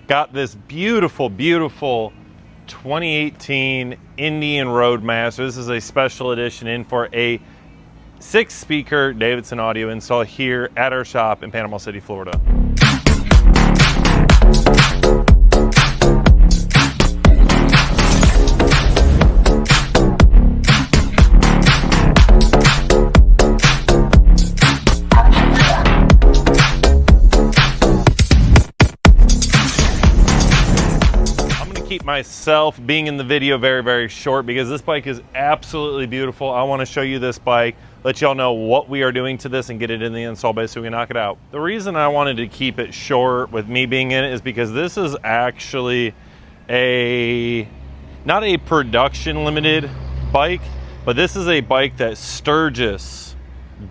Got this beautiful, beautiful 2018 Indian Roadmaster. This is a special edition in for a 6-speaker Davidson audio install here at our shop in Panama City, Florida. Keep myself being in the video very short because this bike is absolutely beautiful. I want to show you this bike, let y'all know what we are doing to this and get it in the install bay so we can knock it out. The reason I wanted to keep it short with me being in it is because this is actually not a production limited bike, but this is a bike that Sturgis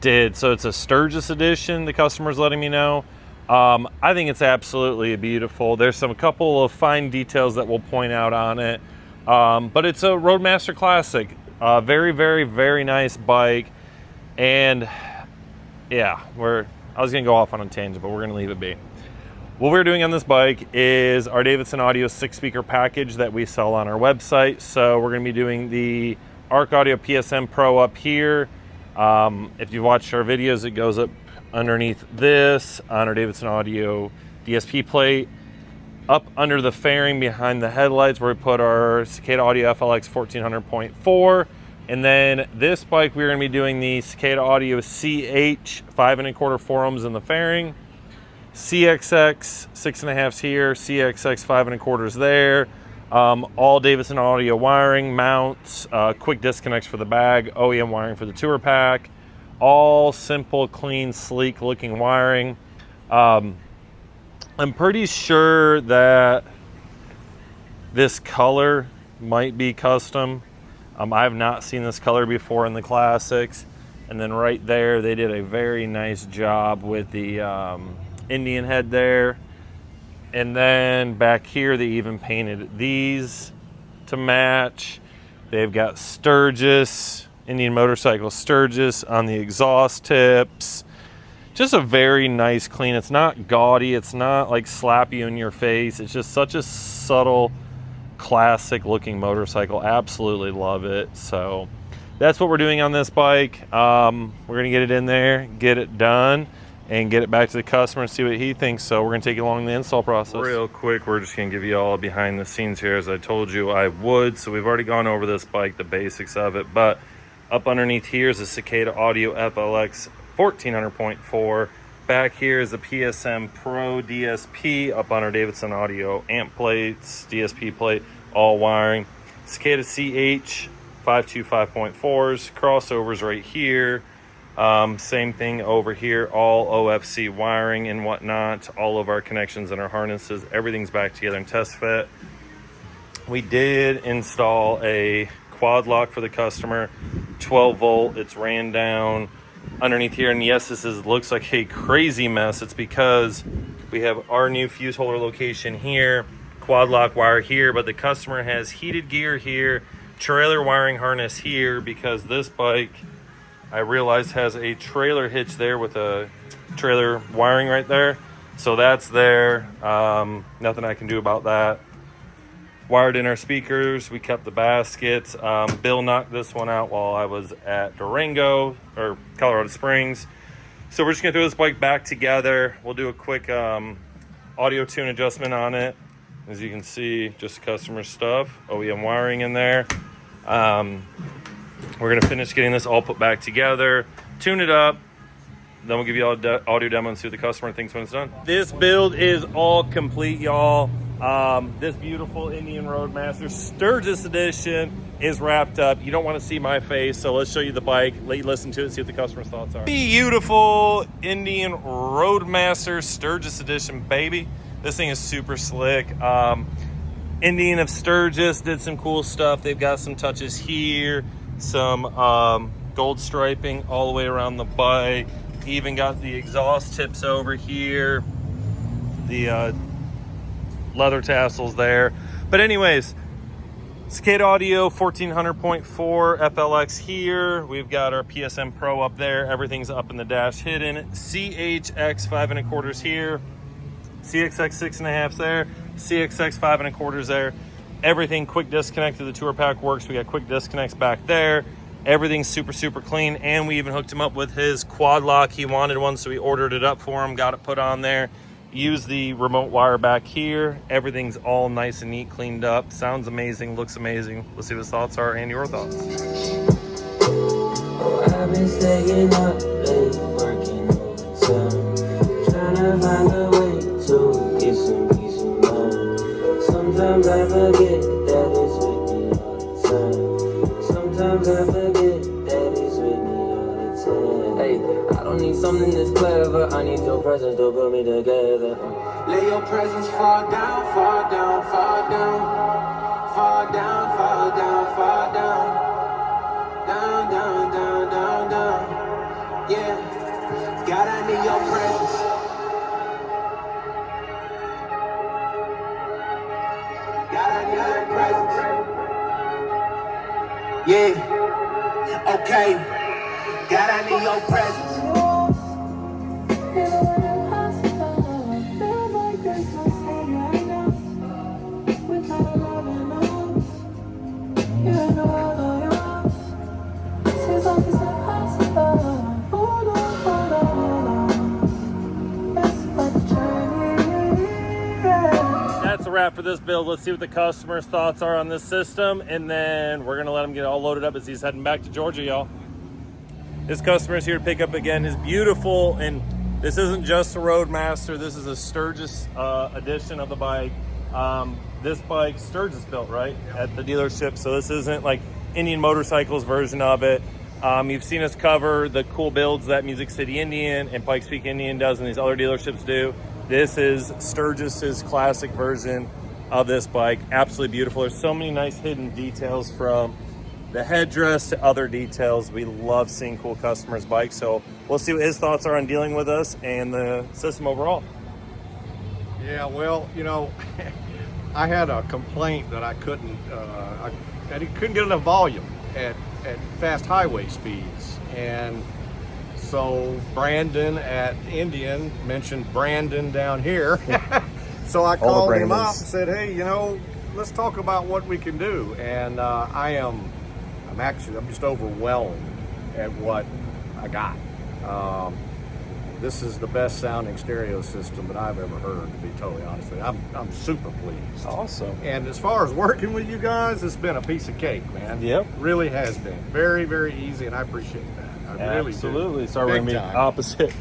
did. So it's a Sturgis Edition, the customer's letting me know. I think it's absolutely beautiful. There's a couple of fine details that we'll point out on it, but it's a Roadmaster Classic. Very nice bike. And yeah, I was gonna go off on a tangent, but we're gonna leave it be. What we're doing on this bike is our Davidson Audio 6-speaker package that we sell on our website. So we're gonna be doing the Arc Audio PSM Pro up here. If you've watched our videos, it goes up underneath this on our Davidson Audio DSP plate, up under the fairing behind the headlights where we put our Cicada Audio FLX 1400.4. And then this bike, we're going to be doing the Cicada Audio CH 5 1/4 4 ohms in the fairing, CXX 6.5s here, CXX 5 1/4s there. All Davidson Audio wiring, mounts, quick disconnects for the bag, OEM wiring for the tour pack. All simple, clean, sleek looking wiring. I'm pretty sure that this color might be custom. I have not seen this color before in the Classics. And then right there, they did a very nice job with the Indian head there. And then back here, they even painted these to match. They've got Sturgis, Indian motorcycle Sturgis on the exhaust tips. Just a very nice clean. It's not gaudy. It's not like slap you in your face. It's just such a subtle, classic looking motorcycle. Absolutely love it. So that's what we're doing on this bike. We're gonna get it in there, get it done, and get it back to the customer and see what he thinks. So we're gonna take you along the install process. Real quick, we're just gonna give you all behind the scenes here as I told you I would. So we've already gone over this bike, the basics of it, but up underneath here is a Cicada Audio FLX 1400.4. Back here is a PSM Pro DSP up on our Davidson Audio amp plates, DSP plate, all wiring. Cicada CH 525.4s, crossovers right here. Same thing over here, all OFC wiring and whatnot. All of our connections and our harnesses, everything's back together and test fit. We did install a quad lock for the customer, 12 volt. It's ran down underneath here, and yes, looks like a crazy mess. It's because we have our new fuse holder location here, quad lock wire here, but the customer has heated gear here, trailer wiring harness here, because this bike, I realized, has a trailer hitch there with a trailer wiring right there. So that's there. Nothing I can do about that. Wired in our speakers, we kept the baskets. Bill knocked this one out while I was at Durango or Colorado Springs. So we're just gonna throw this bike back together. We'll do a quick audio tune adjustment on it. As you can see, just customer stuff, OEM wiring in there. We're gonna finish getting this all put back together, tune it up, then we'll give you all audio demo and see what the customer thinks when it's done. This build is all complete, y'all. This beautiful Indian Roadmaster Sturgis Edition is wrapped up. You don't want to see my face, so let's show you the bike, let you listen to it, see what the customer's thoughts are. Beautiful Indian Roadmaster Sturgis Edition, baby. This thing is super slick. Indian of Sturgis did some cool stuff. They've got some touches here, some gold striping all the way around the bike. Even got the exhaust tips over here, the leather tassels there. But anyways, Cicada Audio 1400.4 FLX here. We've got our PSM Pro up there. Everything's up in the dash hidden. CHX 5 1/4 here. CXX 6.5 there. CXX 5 1/4 there. Everything quick disconnect to the tour pack works. We got quick disconnects back there. Everything's super, super clean. And we even hooked him up with his quad lock. He wanted one, so we ordered it up for him, got it put on there. Use the remote wire back here. Everything's all nice and neat, cleaned up. Sounds amazing, looks amazing. Let's see what his thoughts are and your thoughts. Oh, I've been staying up late, working overtime, trying to find a way to get some peace of mind. Sometimes I forget that it's with me all the time. Sometimes I forget that it's with me all the time. Hey, I don't need something that's clever. I need your presence to put me together. Lay your presence far down, far down, far down, far down, far down, far down, down, down, down, down, down. Yeah, God, I need your presence. God, I need your presence. Yeah, okay. God, I need your presence. That's a wrap for this build. Let's see what the customer's thoughts are on this system, and then we're gonna let him get all loaded up as he's heading back to Georgia, y'all. This customer is here to pick up again his beautiful, and this isn't just a Roadmaster, this is a Sturgis edition of the bike. This bike Sturgis built, right? At the dealership, so this isn't like Indian Motorcycles version of it. You've seen us cover the cool builds that Music City Indian and Pikes Peak Indian does and these other dealerships do. This is Sturgis's classic version of this bike. Absolutely beautiful. There's so many nice hidden details, from the headdress to other details. We love seeing cool customers' bikes, so we'll see what his thoughts are on dealing with us and the system overall. Yeah, well, you know, I had a complaint that I couldn't, that he couldn't get enough volume at fast highway speeds, and so Brandon at Indian mentioned Brandon down here. So I called him up and said, hey, you know, let's talk about what we can do. And I'm just overwhelmed at what I got. This is the best sounding stereo system that I've ever heard, to be totally honest with you. I'm super pleased. Awesome. And as far as working with you guys, it's been a piece of cake, man. Yep. Really has been. Very, very easy, and I appreciate that. I really do. Absolutely. Sorry, we're going to be opposite.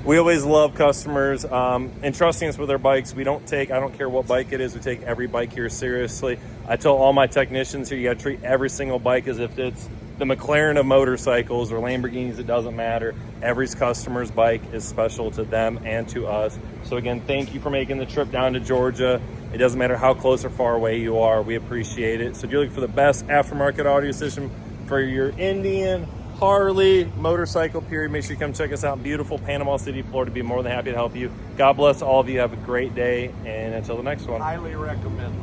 We always love customers entrusting us with their bikes. I don't care what bike it is, we take every bike here seriously. I tell all my technicians here, you got to treat every single bike as if it's the McLaren of motorcycles or Lamborghinis. It doesn't matter. Every customer's bike is special to them and to us. So again, thank you for making the trip down to Georgia. It doesn't matter how close or far away you are. We appreciate it. So if you're looking for the best aftermarket audio system for your Indian, Harley, motorcycle, period, make sure you come check us out in beautiful Panama City, Florida. Be more than happy to help you. God bless all of you. Have a great day, and until the next one. Highly recommend.